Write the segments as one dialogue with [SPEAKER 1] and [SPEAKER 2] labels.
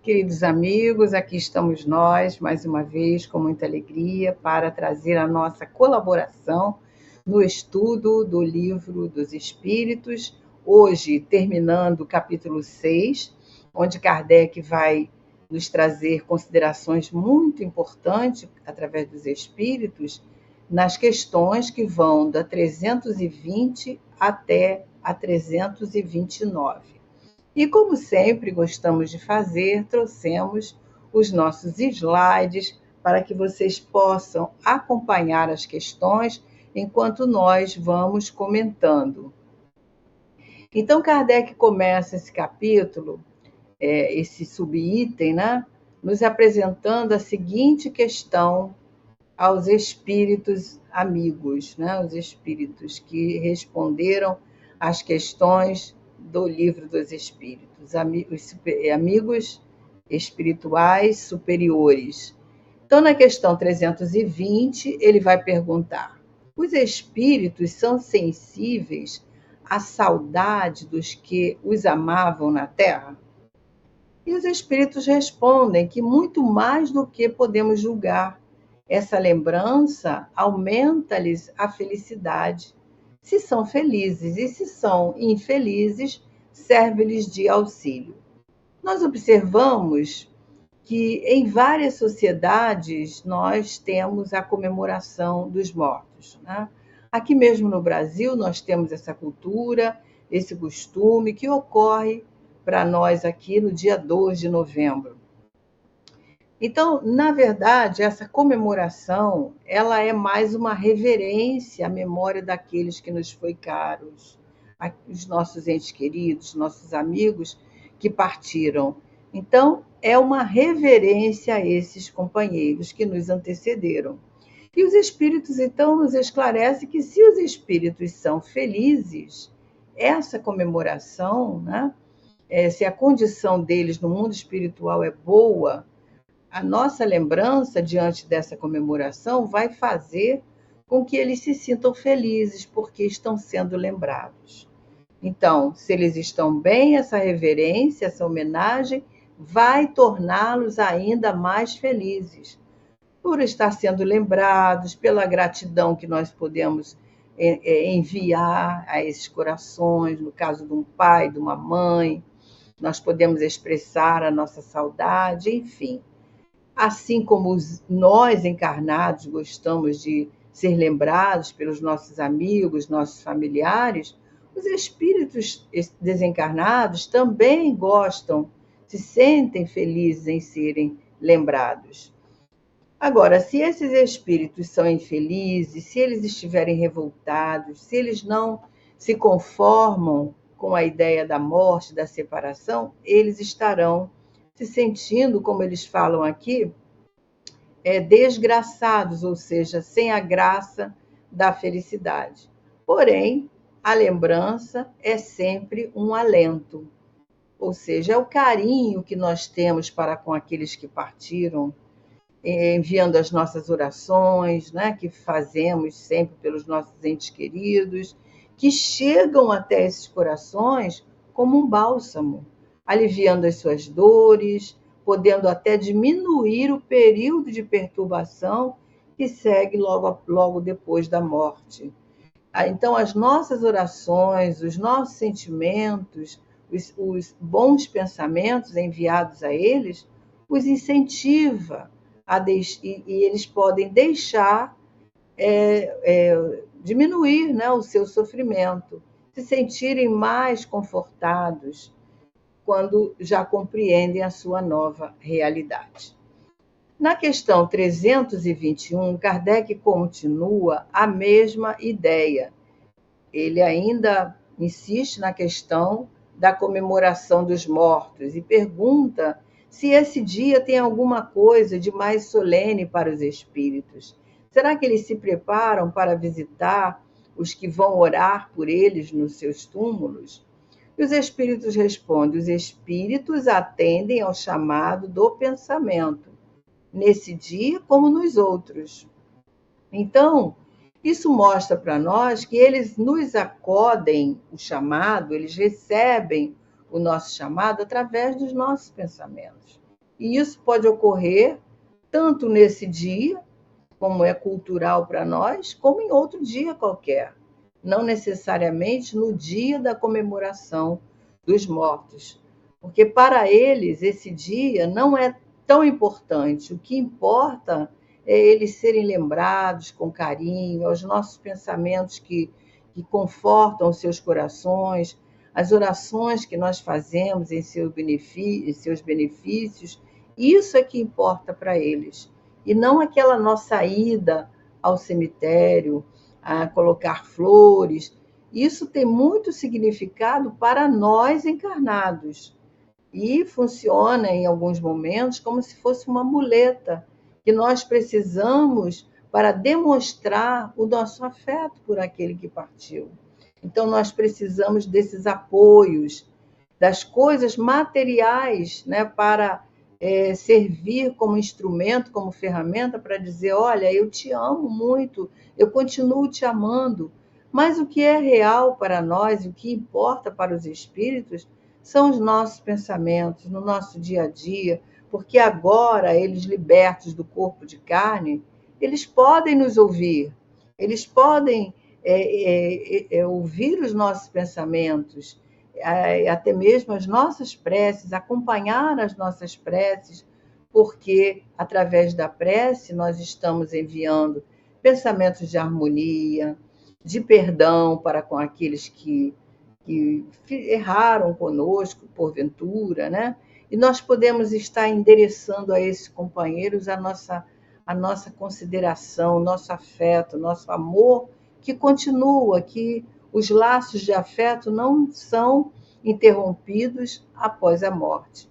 [SPEAKER 1] Queridos amigos, aqui estamos nós, mais uma vez, com muita alegria, para trazer a nossa colaboração no estudo do Livro dos Espíritos, hoje terminando o capítulo 6, onde Kardec vai nos trazer considerações muito importantes, através dos Espíritos, nas questões que vão da 320 até a 329. E, como sempre gostamos de fazer, trouxemos os nossos slides para que vocês possam acompanhar as questões enquanto nós vamos comentando. Então, Kardec começa esse capítulo, esse subitem, né, nos apresentando a seguinte questão aos espíritos amigos, né, os espíritos que responderam às questões do Livro dos Espíritos, amigos espirituais superiores. Então, na questão 320, ele vai perguntar: os espíritos são sensíveis à saudade dos que os amavam na Terra? E os espíritos respondem que muito mais do que podemos julgar. Essa lembrança aumenta-lhes a felicidade, se são felizes, e se são infelizes, serve-lhes de auxílio. Nós observamos que em várias sociedades nós temos a comemoração dos mortos, né? Aqui mesmo no Brasil nós temos essa cultura, esse costume que ocorre para nós aqui no dia 2 de novembro. Então, na verdade, essa comemoração, ela é mais uma reverência à memória daqueles que nos foi caros, os nossos entes queridos, nossos amigos que partiram. Então, é uma reverência a esses companheiros que nos antecederam. E os espíritos, então, nos esclarecem que se os espíritos são felizes, essa comemoração, né, se a condição deles no mundo espiritual é boa, a nossa lembrança diante dessa comemoração vai fazer com que eles se sintam felizes, porque estão sendo lembrados. Então, se eles estão bem, essa reverência, essa homenagem, vai torná-los ainda mais felizes, por estar sendo lembrados, pela gratidão que nós podemos enviar a esses corações, no caso de um pai, de uma mãe, nós podemos expressar a nossa saudade, enfim. Assim como nós encarnados gostamos de ser lembrados pelos nossos amigos, nossos familiares, os espíritos desencarnados também gostam, se sentem felizes em serem lembrados. Agora, se esses espíritos são infelizes, se eles estiverem revoltados, se eles não se conformam com a ideia da morte, da separação, eles estarão se sentindo, como eles falam aqui, desgraçados, ou seja, sem a graça da felicidade. Porém, a lembrança é sempre um alento, ou seja, é o carinho que nós temos para com aqueles que partiram, enviando as nossas orações, né, que fazemos sempre pelos nossos entes queridos, que chegam até esses corações como um bálsamo, aliviando as suas dores, podendo até diminuir o período de perturbação que segue logo depois da morte. Então, as nossas orações, os nossos sentimentos, os bons pensamentos enviados a eles, os incentiva e eles podem deixar diminuir, né, o seu sofrimento, se sentirem mais confortados quando já compreendem a sua nova realidade. Na questão 321, Kardec continua a mesma ideia. Ele ainda insiste na questão da comemoração dos mortos e pergunta se esse dia tem alguma coisa de mais solene para os espíritos. Será que eles se preparam para visitar os que vão orar por eles nos seus túmulos? E os espíritos respondem: os espíritos atendem ao chamado do pensamento, nesse dia como nos outros. Então, isso mostra para nós que eles nos acodem o chamado, eles recebem o nosso chamado através dos nossos pensamentos. E isso pode ocorrer tanto nesse dia, como é cultural para nós, como em outro dia qualquer. Não necessariamente no dia da comemoração dos mortos. Porque para eles esse dia não é tão importante. O que importa é eles serem lembrados com carinho, aos nossos pensamentos que confortam os seus corações, as orações que nós fazemos em seus benefícios. Isso é que importa para eles. E não aquela nossa ida ao cemitério, a colocar flores. Isso tem muito significado para nós encarnados e funciona em alguns momentos como se fosse uma muleta que nós precisamos para demonstrar o nosso afeto por aquele que partiu. Então nós precisamos desses apoios, das coisas materiais, né, para servir como instrumento, como ferramenta para dizer, olha, eu te amo muito, eu continuo te amando. Mas o que é real para nós, o que importa para os espíritos, são os nossos pensamentos no nosso dia a dia, porque agora, eles libertos do corpo de carne, eles podem nos ouvir, eles podem ouvir os nossos pensamentos, até mesmo as nossas preces, acompanhar as nossas preces, porque através da prece nós estamos enviando pensamentos de harmonia, de perdão para com aqueles que erraram conosco, porventura, né? E nós podemos estar endereçando a esses companheiros a nossa consideração, nosso afeto, nosso amor, que continua, que os laços de afeto não são interrompidos após a morte.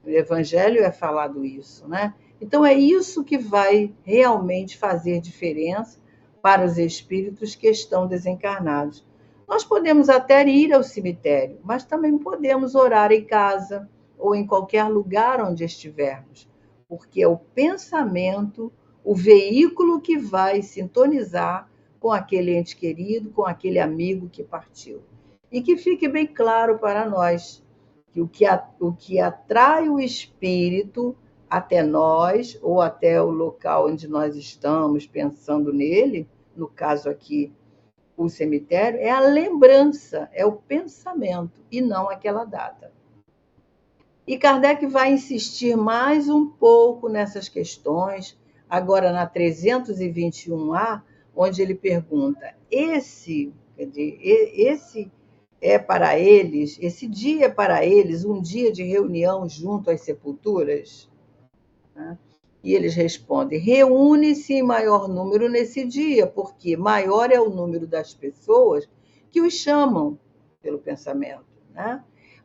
[SPEAKER 1] No Evangelho é falado isso, né? Então é isso que vai realmente fazer diferença para os espíritos que estão desencarnados. Nós podemos até ir ao cemitério, mas também podemos orar em casa ou em qualquer lugar onde estivermos, porque é o pensamento, o veículo que vai sintonizar com aquele ente querido, com aquele amigo que partiu. E que fique bem claro para nós que o que atrai o espírito até nós, ou até o local onde nós estamos pensando nele, no caso aqui, o cemitério, é a lembrança, é o pensamento, e não aquela data. E Kardec vai insistir mais um pouco nessas questões, agora na 321A, onde ele pergunta: esse é para eles, esse dia é para eles um dia de reunião junto às sepulturas? Né? E eles respondem: reúne-se em maior número nesse dia, porque maior é o número das pessoas que os chamam pelo pensamento, né?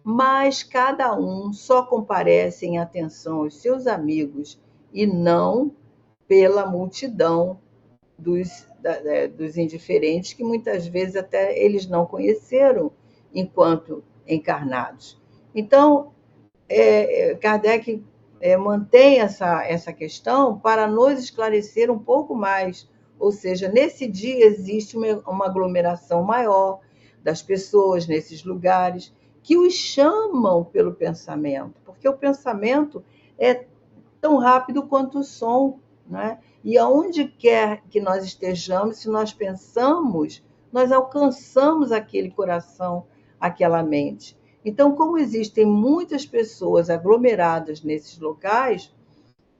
[SPEAKER 1] Mas cada um só comparece em atenção aos seus amigos e não pela multidão dos indiferentes, que muitas vezes até eles não conheceram enquanto encarnados. Então, Kardec mantém essa questão para nos esclarecer um pouco mais. Ou seja, nesse dia existe uma aglomeração maior das pessoas nesses lugares que os chamam pelo pensamento, porque o pensamento é tão rápido quanto o som, né? E aonde quer que nós estejamos, se nós pensamos, nós alcançamos aquele coração, aquela mente. Então, como existem muitas pessoas aglomeradas nesses locais,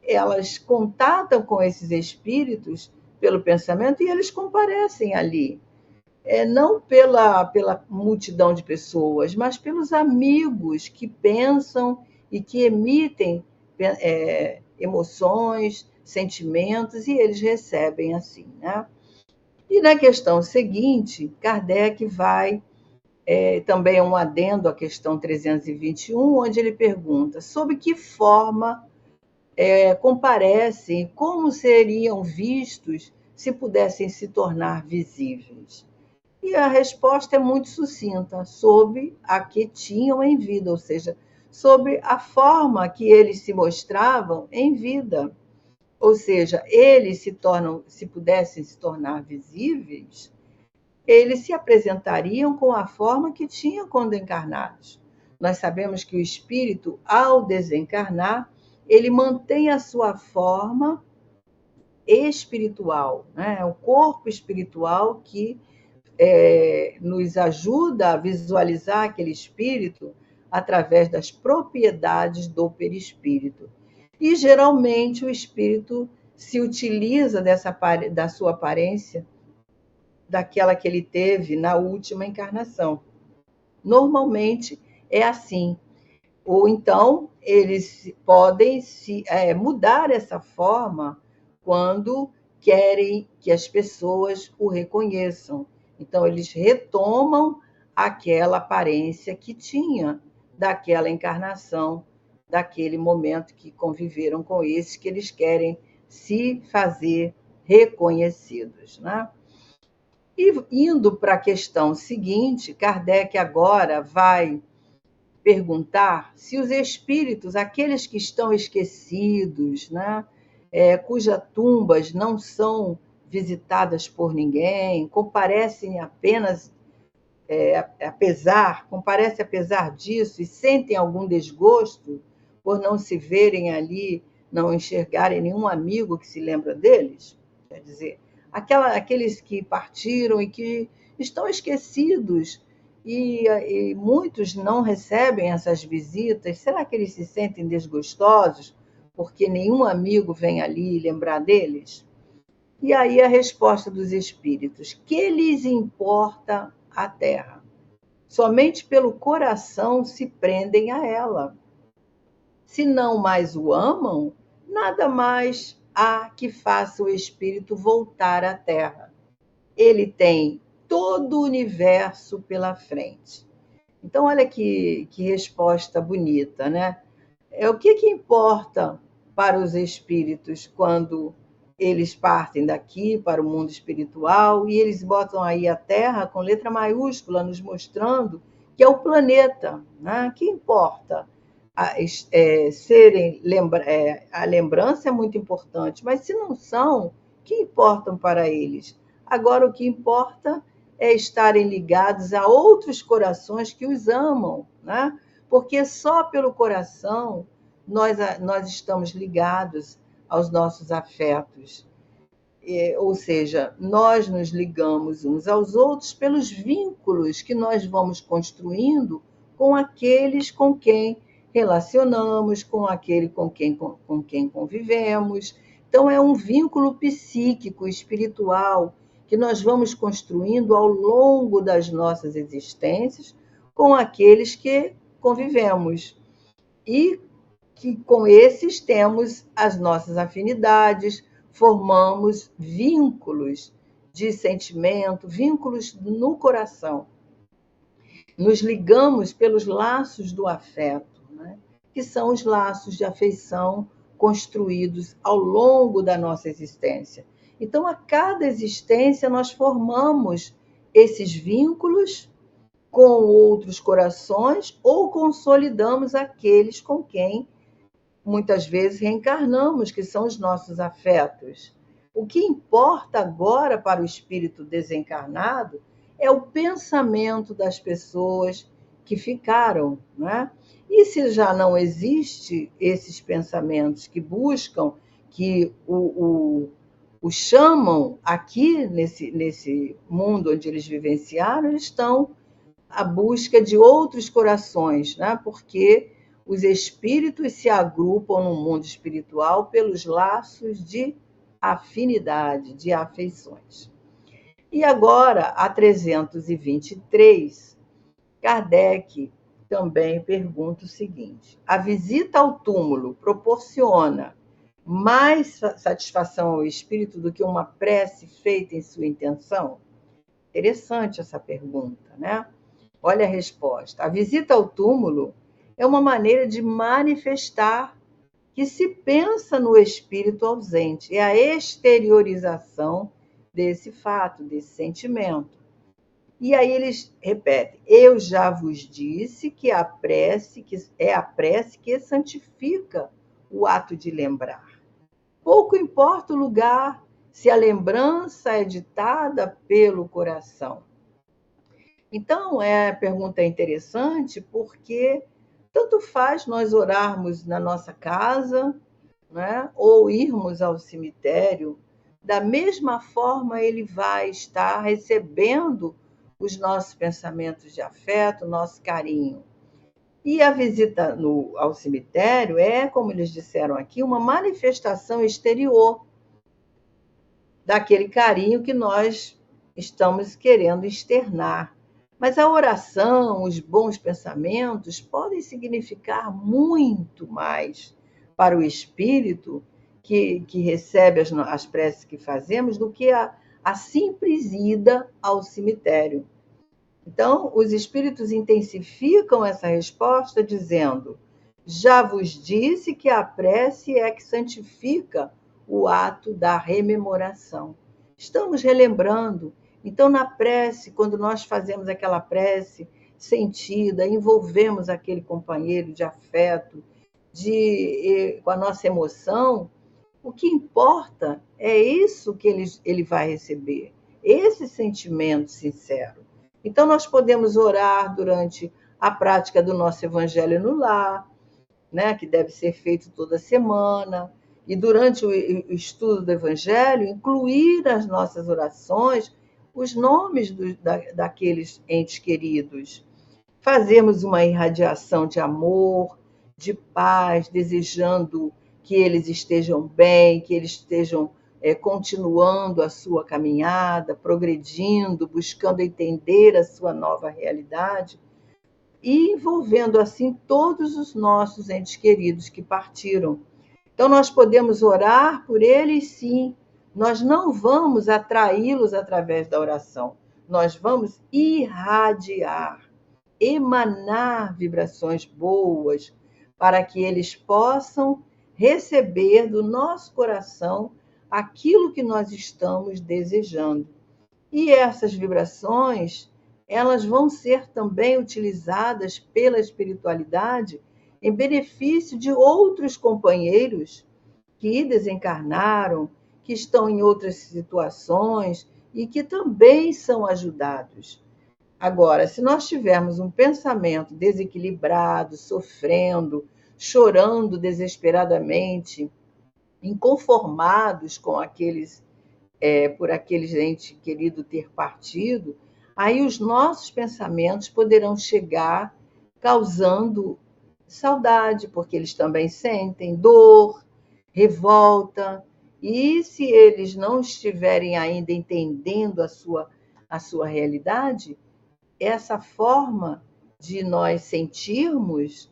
[SPEAKER 1] elas contatam com esses espíritos pelo pensamento e eles comparecem ali. Não pela multidão de pessoas, mas pelos amigos que pensam e que emitem emoções, sentimentos, e eles recebem assim, né? E na questão seguinte, Kardec vai também um adendo à questão 321, onde ele pergunta sob que forma comparecem, como seriam vistos se pudessem se tornar visíveis. E a resposta é muito sucinta, sob a que tinham em vida, ou seja, sobre a forma que eles se mostravam em vida. Ou seja, eles se pudessem se tornar visíveis, eles se apresentariam com a forma que tinham quando encarnados. Nós sabemos que o espírito, ao desencarnar, ele mantém a sua forma espiritual, né? É o corpo espiritual que nos ajuda a visualizar aquele espírito através das propriedades do perispírito. E geralmente o espírito se utiliza da sua aparência, daquela que ele teve na última encarnação. Normalmente é assim. Ou então eles podem mudar essa forma quando querem que as pessoas o reconheçam. Então eles retomam aquela aparência que tinha daquela encarnação, daquele momento que conviveram com esses que eles querem se fazer reconhecidos, né? E indo para a questão seguinte, Kardec agora vai perguntar se os espíritos, aqueles que estão esquecidos, né, cujas tumbas não são visitadas por ninguém, comparecem apenas apesar disso e sentem algum desgosto por não se verem ali, não enxergarem nenhum amigo que se lembra deles. Quer dizer, aqueles que partiram e que estão esquecidos e muitos não recebem essas visitas, será que eles se sentem desgostosos porque nenhum amigo vem ali lembrar deles? E aí a resposta dos espíritos: que lhes importa a terra? Somente pelo coração se prendem a ela. Se não mais o amam, nada mais há que faça o espírito voltar à terra. Ele tem todo o universo pela frente. Então, olha que resposta bonita, né? O que importa para os espíritos quando eles partem daqui para o mundo espiritual e eles botam aí a Terra com letra maiúscula, nos mostrando que é o planeta, né? Que importa? A lembrança é muito importante, mas se não são, que importam para eles? Agora, o que importa é estarem ligados a outros corações que os amam, né? Porque só pelo coração nós estamos ligados aos nossos afetos. Ou seja, nós nos ligamos uns aos outros pelos vínculos que nós vamos construindo com aqueles com quem relacionamos, com aquele com quem convivemos. Então, é um vínculo psíquico, espiritual, que nós vamos construindo ao longo das nossas existências com aqueles que convivemos. E que com esses temos as nossas afinidades, formamos vínculos de sentimento, vínculos no coração. Nos ligamos pelos laços do afeto, né? Que são os laços de afeição construídos ao longo da nossa existência. Então, a cada existência, nós formamos esses vínculos com outros corações ou consolidamos aqueles com quem muitas vezes reencarnamos, que são os nossos afetos. O que importa agora para o espírito desencarnado é o pensamento das pessoas que ficaram, né? E se já não existe esses pensamentos que buscam, que o chamam aqui nesse mundo onde eles vivenciaram, eles estão à busca de outros corações, né? Porque os espíritos se agrupam no mundo espiritual pelos laços de afinidade, de afeições. E agora, a 323, Kardec também pergunta o seguinte: a visita ao túmulo proporciona mais satisfação ao espírito do que uma prece feita em sua intenção? Interessante essa pergunta, né? Olha a resposta. A visita ao túmulo é uma maneira de manifestar que se pensa no espírito ausente. É a exteriorização desse fato, desse sentimento. E aí eles repetem: eu já vos disse que a prece que santifica o ato de lembrar. Pouco importa o lugar, se a lembrança é ditada pelo coração. Então, a pergunta é interessante porque Tanto faz nós orarmos na nossa casa, né, ou irmos ao cemitério, da mesma forma ele vai estar recebendo os nossos pensamentos de afeto, nosso carinho. E a visita ao cemitério é, como eles disseram aqui, uma manifestação exterior daquele carinho que nós estamos querendo externar. Mas a oração, os bons pensamentos podem significar muito mais para o espírito que recebe as preces que fazemos do que a simples ida ao cemitério. Então, os espíritos intensificam essa resposta dizendo: já vos disse que a prece é que santifica o ato da rememoração. Estamos relembrando. Então, na prece, quando nós fazemos aquela prece sentida, envolvemos aquele companheiro de afeto, com a nossa emoção, o que importa é isso que ele vai receber, esse sentimento sincero. Então, nós podemos orar durante a prática do nosso Evangelho no lar, né, que deve ser feito toda semana, e durante o estudo do Evangelho, incluir nas nossas orações os nomes daqueles entes queridos. Fazermos uma irradiação de amor, de paz, desejando que eles estejam bem, que eles estejam continuando a sua caminhada, progredindo, buscando entender a sua nova realidade e envolvendo assim todos os nossos entes queridos que partiram. Então, nós podemos orar por eles, sim. Nós não vamos atraí-los através da oração. Nós vamos irradiar, emanar vibrações boas para que eles possam receber do nosso coração aquilo que nós estamos desejando. E essas vibrações, elas vão ser também utilizadas pela espiritualidade em benefício de outros companheiros que desencarnaram, que estão em outras situações e que também são ajudados. Agora, se nós tivermos um pensamento desequilibrado, sofrendo, chorando desesperadamente, inconformados com por aqueles entes queridos ter partido, aí os nossos pensamentos poderão chegar causando saudade, porque eles também sentem dor, revolta, e se eles não estiverem ainda entendendo a sua realidade, essa forma de nós sentirmos,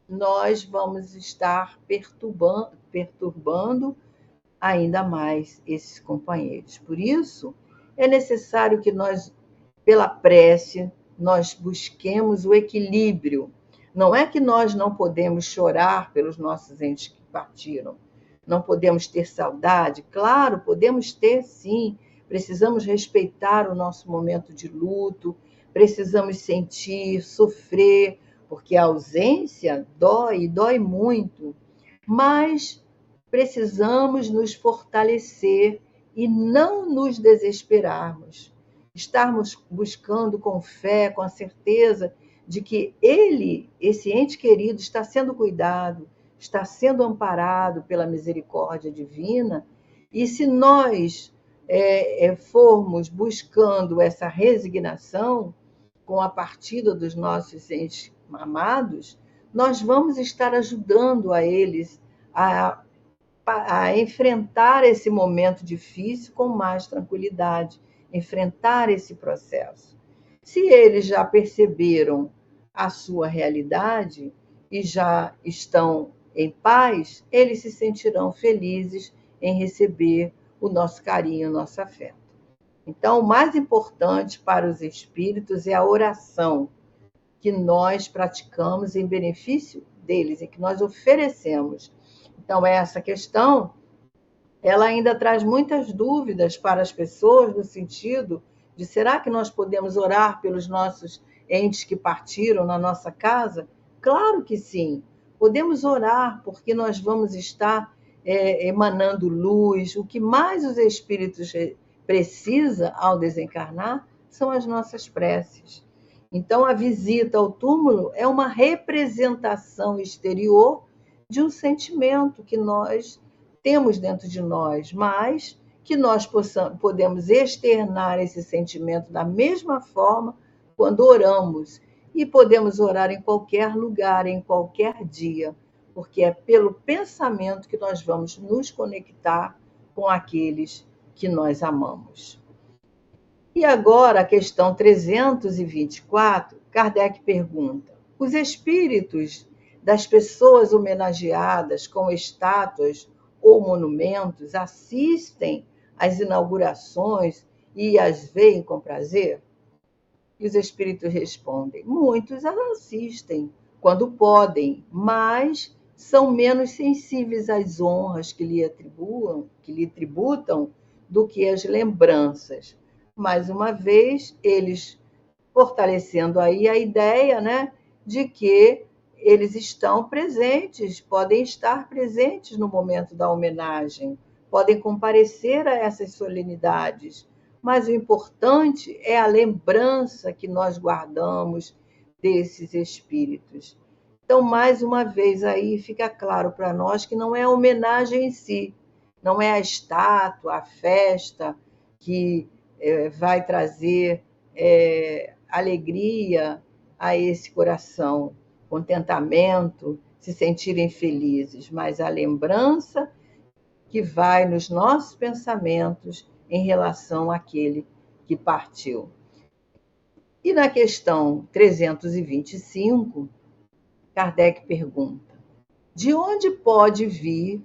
[SPEAKER 1] nós vamos estar perturbando ainda mais esses companheiros. Por isso, é necessário que nós, pela prece, nós busquemos o equilíbrio. Não é que nós não podemos chorar pelos nossos entes que partiram, não podemos ter saudade. Claro, podemos ter sim. Precisamos respeitar o nosso momento de luto, precisamos sentir, sofrer, porque a ausência dói, dói muito. Mas precisamos nos fortalecer e não nos desesperarmos. Estarmos buscando com fé, com a certeza de que ele, esse ente querido, está sendo cuidado, está sendo amparado pela misericórdia divina. E se nós formos buscando essa resignação com a partida dos nossos entes amados, nós vamos estar ajudando a eles a enfrentar esse momento difícil com mais tranquilidade, enfrentar esse processo. Se eles já perceberam a sua realidade e já estão em paz, eles se sentirão felizes em receber o nosso carinho, o nosso afeto. Então, o mais importante para os espíritos é a oração que nós praticamos em benefício deles e que nós oferecemos. Então, essa questão, ela ainda traz muitas dúvidas para as pessoas, no sentido de será que nós podemos orar pelos nossos entes que partiram na nossa casa? Claro que sim, podemos orar, porque nós vamos estar emanando luz. O que mais os espíritos precisam ao desencarnar são as nossas preces. Então, a visita ao túmulo é uma representação exterior de um sentimento que nós temos dentro de nós, mas que nós podemos externar esse sentimento da mesma forma quando oramos. E podemos orar em qualquer lugar, em qualquer dia, porque é pelo pensamento que nós vamos nos conectar com aqueles que nós amamos. E agora, a questão 324, Kardec pergunta: os espíritos das pessoas homenageadas com estátuas ou monumentos assistem às inaugurações e as veem com prazer? E os espíritos respondem: muitos assistem quando podem, mas são menos sensíveis às honras que lhe tributam do que às lembranças. Mais uma vez, eles fortalecendo aí a ideia, né, de que eles estão presentes, podem estar presentes no momento da homenagem, podem comparecer a essas solenidades, mas o importante é a lembrança que nós guardamos desses espíritos. Então, mais uma vez aí fica claro para nós que não é a homenagem em si, não é a estátua, a festa que vai trazer alegria a esse coração, contentamento, se sentirem felizes, mas a lembrança que vai nos nossos pensamentos em relação àquele que partiu. E na questão 325, Kardec pergunta: de onde pode vir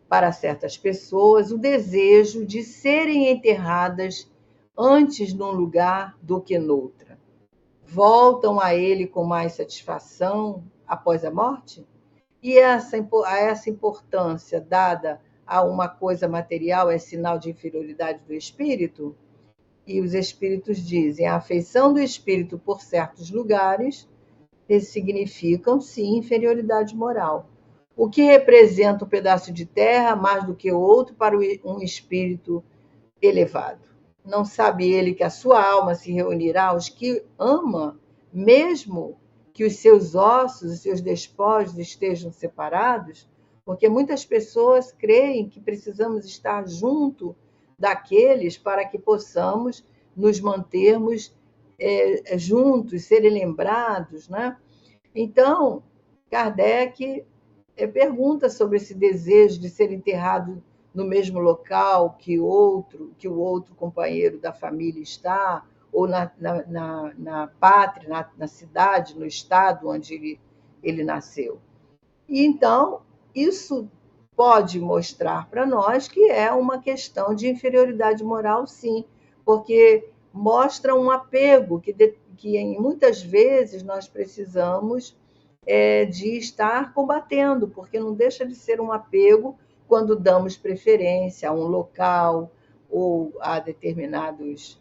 [SPEAKER 1] para certas pessoas o desejo de serem enterradas antes num lugar do que noutra? Voltam a ele com mais satisfação após a morte? E essa importância dada a uma coisa material é sinal de inferioridade do espírito? E os espíritos dizem: a afeição do espírito por certos lugares significam, sim, inferioridade moral. O que representa um pedaço de terra mais do que outro para um espírito elevado? Não sabe ele que a sua alma se reunirá aos que ama, mesmo que os seus ossos e seus despojos estejam separados? Porque muitas pessoas creem que precisamos estar junto daqueles para que possamos nos mantermos juntos, serem lembrados, né? Então, Kardec pergunta sobre esse desejo de ser enterrado no mesmo local que o outro companheiro da família está, ou na pátria, na cidade, no estado onde ele nasceu. E então, isso pode mostrar para nós que é uma questão de inferioridade moral, sim, porque mostra um apego que muitas vezes nós precisamos de estar combatendo, porque não deixa de ser um apego quando damos preferência a um local ou a determinadas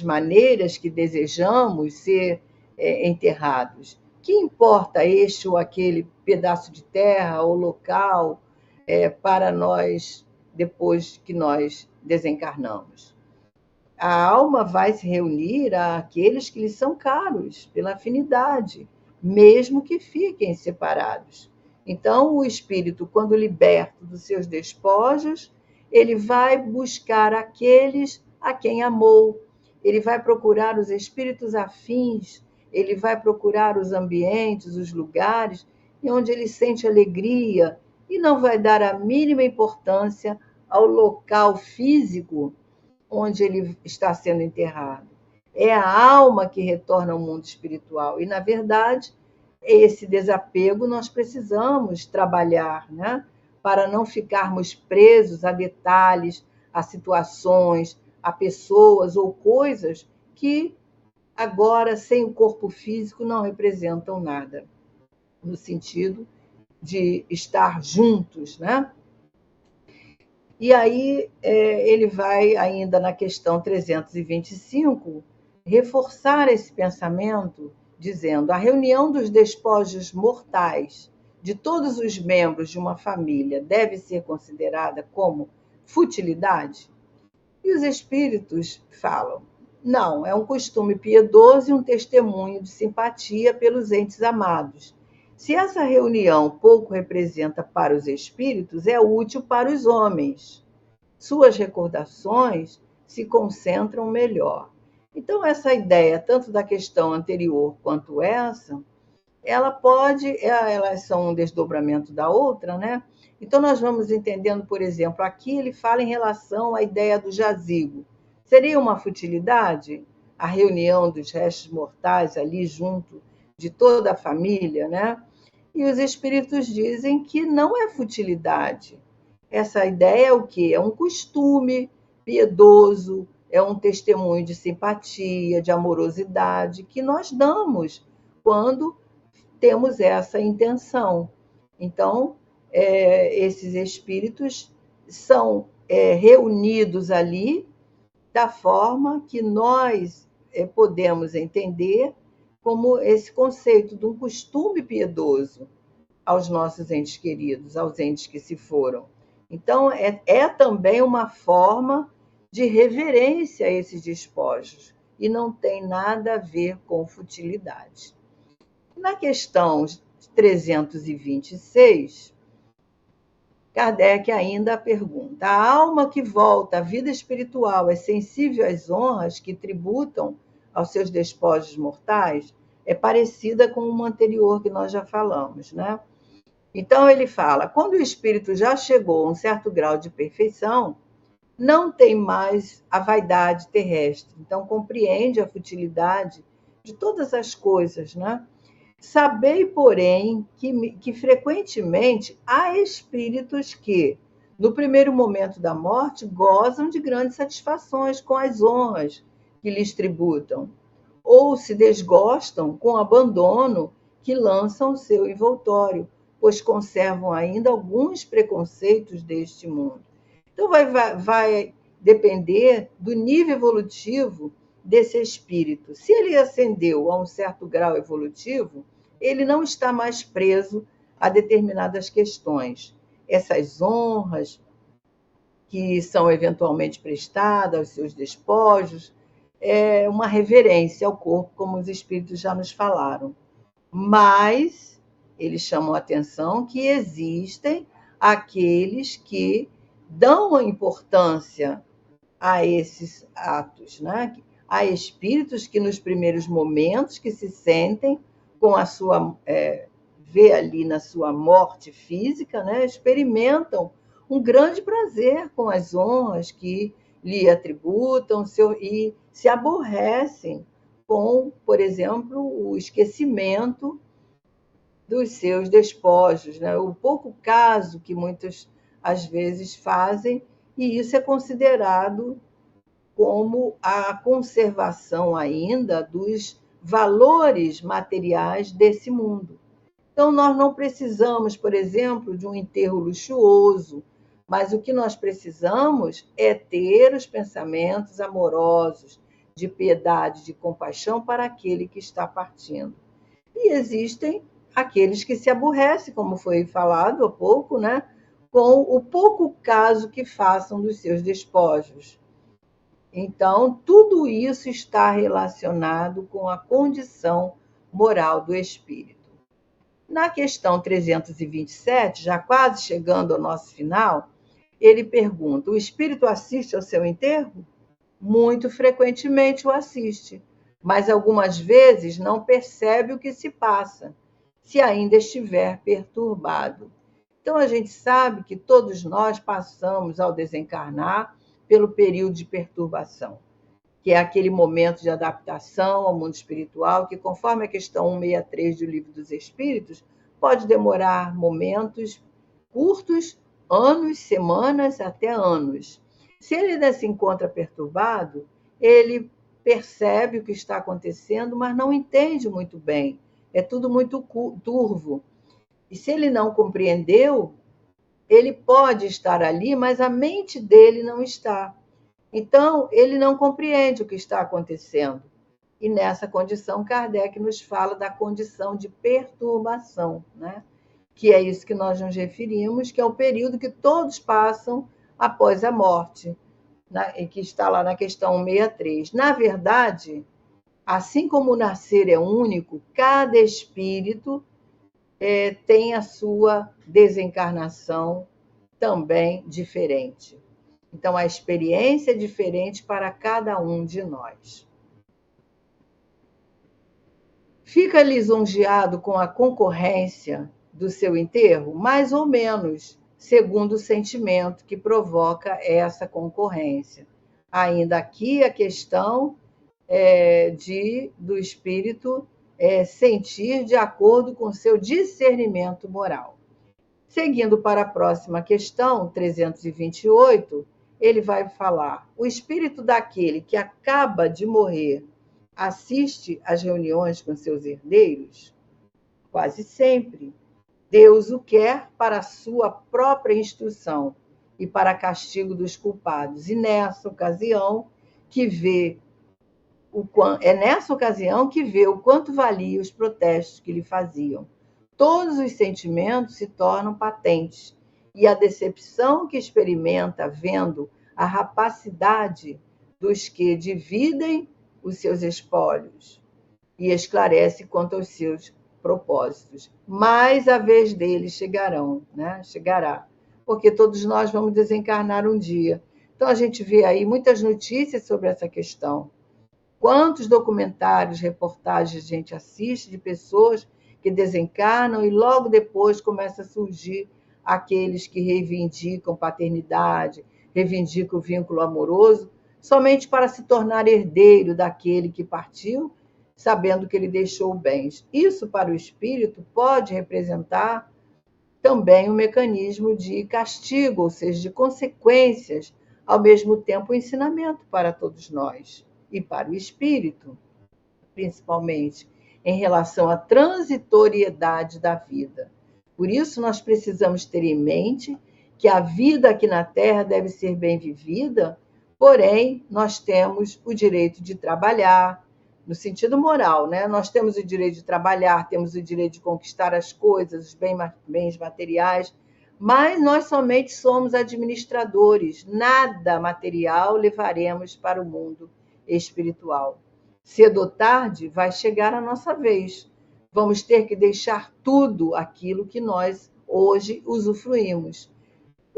[SPEAKER 1] maneiras que desejamos ser enterrados. Que importa este ou aquele pedaço de terra ou local para nós depois que nós desencarnamos? A alma vai se reunir àqueles que lhe são caros, pela afinidade, mesmo que fiquem separados. Então, o espírito, quando liberto dos seus despojos, ele vai buscar aqueles a quem amou, ele vai procurar os espíritos afins, ele vai procurar os ambientes, os lugares onde ele sente alegria e não vai dar a mínima importância ao local físico onde ele está sendo enterrado. É a alma que retorna ao mundo espiritual. E, na verdade, esse desapego nós precisamos trabalhar, né? Para não ficarmos presos a detalhes, a situações, a pessoas ou coisas que agora, sem o corpo físico, não representam nada, no sentido de estar juntos, né? E aí ele vai, ainda na questão 325, reforçar esse pensamento, dizendo: a reunião dos despojos mortais de todos os membros de uma família deve ser considerada como futilidade? E os espíritos falam: Não, é um costume piedoso e um testemunho de simpatia pelos entes amados. Se essa reunião pouco representa para os espíritos, é útil para os homens. Suas recordações se concentram melhor. Então, essa ideia, tanto da questão anterior quanto essa, elas são um desdobramento da outra, né? Então, nós vamos entendendo, por exemplo, aqui ele fala em relação à ideia do jazigo. Seria uma futilidade a reunião dos restos mortais ali junto de toda a família, né? E os espíritos dizem que não é futilidade. Essa ideia é o quê? É um costume piedoso, é um testemunho de simpatia, de amorosidade que nós damos quando temos essa intenção. Então, esses espíritos são reunidos ali da forma que nós podemos entender como esse conceito de um costume piedoso aos nossos entes queridos, aos entes que se foram. Então, é também uma forma de reverência a esses despojos e não tem nada a ver com futilidade. Na questão 326, Kardec ainda pergunta: a alma que volta à vida espiritual é sensível às honras que tributam aos seus despojos mortais? É parecida com uma anterior que nós já falamos, né? Então ele fala: quando o espírito já chegou a um certo grau de perfeição, não tem mais a vaidade terrestre, então compreende a futilidade de todas as coisas, né? Sabei, porém, que frequentemente há espíritos que, no primeiro momento da morte, gozam de grandes satisfações com as honras que lhes tributam, ou se desgostam com o abandono que lançam o seu envoltório, pois conservam ainda alguns preconceitos deste mundo. Então, vai depender do nível evolutivo desse espírito. Se ele ascendeu a um certo grau evolutivo, ele não está mais preso a determinadas questões. Essas honras que são eventualmente prestadas aos seus despojos, é uma reverência ao corpo, como os espíritos já nos falaram. Mas eles chamam a atenção que existem aqueles que dão a importância a esses atos, né? Há espíritos que nos primeiros momentos que se sentem com a sua vê ali na sua morte física, né? Experimentam um grande prazer com as honras que lhe atributam e se aborrecem com, por exemplo, o esquecimento dos seus despojos, né? O pouco caso que muitas às vezes fazem, e isso é considerado como a conservação ainda dos valores materiais desse mundo. Então, nós não precisamos, por exemplo, de um enterro luxuoso, mas o que nós precisamos é ter os pensamentos amorosos, de piedade, de compaixão para aquele que está partindo. E existem aqueles que se aborrecem, como foi falado há pouco, né? Com o pouco caso que façam dos seus despojos. Então, tudo isso está relacionado com a condição moral do espírito. Na questão 327, já quase chegando ao nosso final, ele pergunta: o espírito assiste ao seu enterro? Muito frequentemente o assiste, mas algumas vezes não percebe o que se passa, se ainda estiver perturbado. Então, a gente sabe que todos nós passamos, ao desencarnar, pelo período de perturbação, que é aquele momento de adaptação ao mundo espiritual, que, conforme a questão 163 do Livro dos Espíritos, pode demorar momentos curtos, anos, semanas, até anos. Se ele ainda se encontra perturbado, ele percebe o que está acontecendo, mas não entende muito bem. É tudo muito turvo. E se ele não compreendeu, ele pode estar ali, mas a mente dele não está. Então, ele não compreende o que está acontecendo. E nessa condição, Kardec nos fala da condição de perturbação, né? Que é isso que nós nos referimos, que é o período que todos passam após a morte. que está lá na questão 163. Na verdade, assim como o nascer é único, cada espírito tem a sua desencarnação também diferente. Então, a experiência é diferente para cada um de nós. Fica lisonjeado com a concorrência do seu enterro? Mais ou menos, segundo o sentimento que provoca essa concorrência. Ainda aqui a questão do espírito sentir de acordo com seu discernimento moral. Seguindo para a próxima questão, 328, ele vai falar: o espírito daquele que acaba de morrer assiste às reuniões com seus herdeiros? Quase sempre. Deus o quer para a sua própria instrução e para castigo dos culpados. E nessa ocasião que vê o quanto valia os protestos que lhe faziam. Todos os sentimentos se tornam patentes e a decepção que experimenta vendo a rapacidade dos que dividem os seus espólios e esclarece quanto aos seus propósitos. Mas a vez deles chegará, porque todos nós vamos desencarnar um dia. Então a gente vê aí muitas notícias sobre essa questão. Quantos documentários, reportagens a gente assiste de pessoas que desencarnam e logo depois começa a surgir aqueles que reivindicam paternidade, reivindicam o vínculo amoroso, somente para se tornar herdeiro daquele que partiu, sabendo que ele deixou bens. Isso, para o espírito, pode representar também um mecanismo de castigo, ou seja, de consequências, ao mesmo tempo um ensinamento para todos nós e para o espírito, principalmente em relação à transitoriedade da vida. Por isso, nós precisamos ter em mente que a vida aqui na Terra deve ser bem vivida, porém, nós temos o direito de trabalhar, no sentido moral, né? Nós temos o direito de trabalhar, temos o direito de conquistar as coisas, os bens materiais, mas nós somente somos administradores, nada material levaremos para o mundo espiritual. Cedo ou tarde vai chegar a nossa vez. Vamos ter que deixar tudo aquilo que nós hoje usufruímos.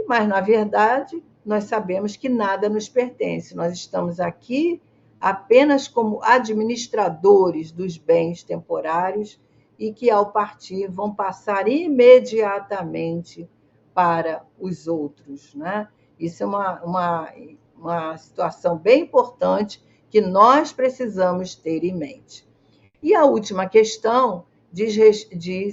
[SPEAKER 1] Mas, na verdade, nós sabemos que nada nos pertence. Nós estamos aqui apenas como administradores dos bens temporários e que, ao partir, vão passar imediatamente para os outros, né? Isso é uma situação bem importante que nós precisamos ter em mente. E a última questão diz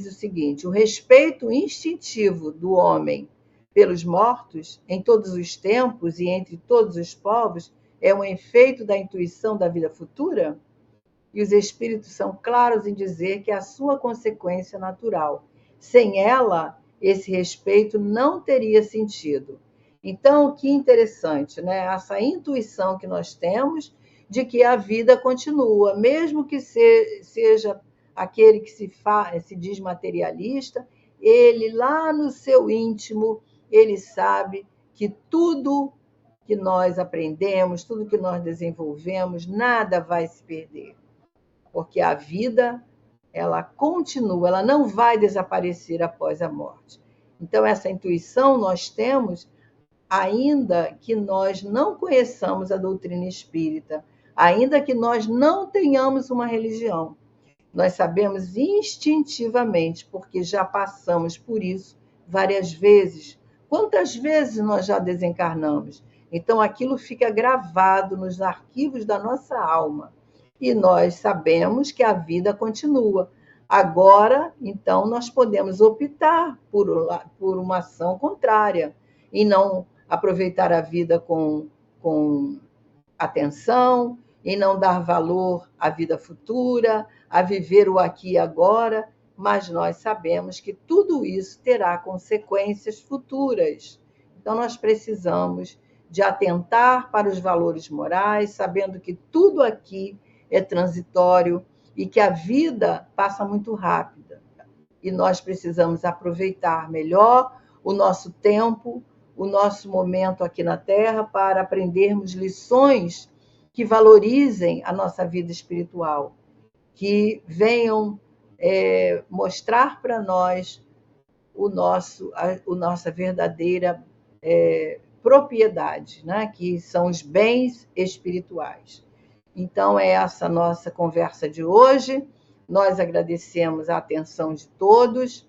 [SPEAKER 1] o seguinte: o respeito instintivo do homem pelos mortos, em todos os tempos e entre todos os povos, é um efeito da intuição da vida futura? E os espíritos são claros em dizer que é a sua consequência natural. Sem ela, esse respeito não teria sentido. Então, que interessante, né? Essa intuição que nós temos de que a vida continua, mesmo que seja aquele que se diz materialista, ele lá no seu íntimo, ele sabe que tudo que nós aprendemos, tudo que nós desenvolvemos, nada vai se perder. Porque a vida, ela continua, ela não vai desaparecer após a morte. Então, essa intuição nós temos, ainda que nós não conheçamos a doutrina espírita, ainda que nós não tenhamos uma religião. Nós sabemos instintivamente, porque já passamos por isso várias vezes. Quantas vezes nós já desencarnamos? Então, aquilo fica gravado nos arquivos da nossa alma. E nós sabemos que a vida continua. Agora, então, nós podemos optar por uma ação contrária e não aproveitar a vida com atenção, e não dar valor à vida futura, a viver o aqui e agora, mas nós sabemos que tudo isso terá consequências futuras. Então, nós precisamos de atentar para os valores morais, sabendo que tudo aqui é transitório e que a vida passa muito rápida. E nós precisamos aproveitar melhor o nosso tempo, o nosso momento aqui na Terra para aprendermos lições que valorizem a nossa vida espiritual, que venham mostrar para nós a nossa verdadeira propriedade, né? Que são os bens espirituais. Então, é essa nossa conversa de hoje. Nós agradecemos a atenção de todos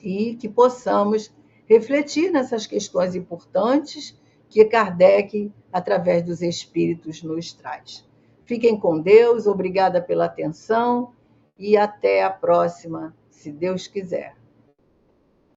[SPEAKER 1] e que possamos refletir nessas questões importantes que Kardec, através dos espíritos, nos traz. Fiquem com Deus, obrigada pela atenção e até a próxima, se Deus quiser.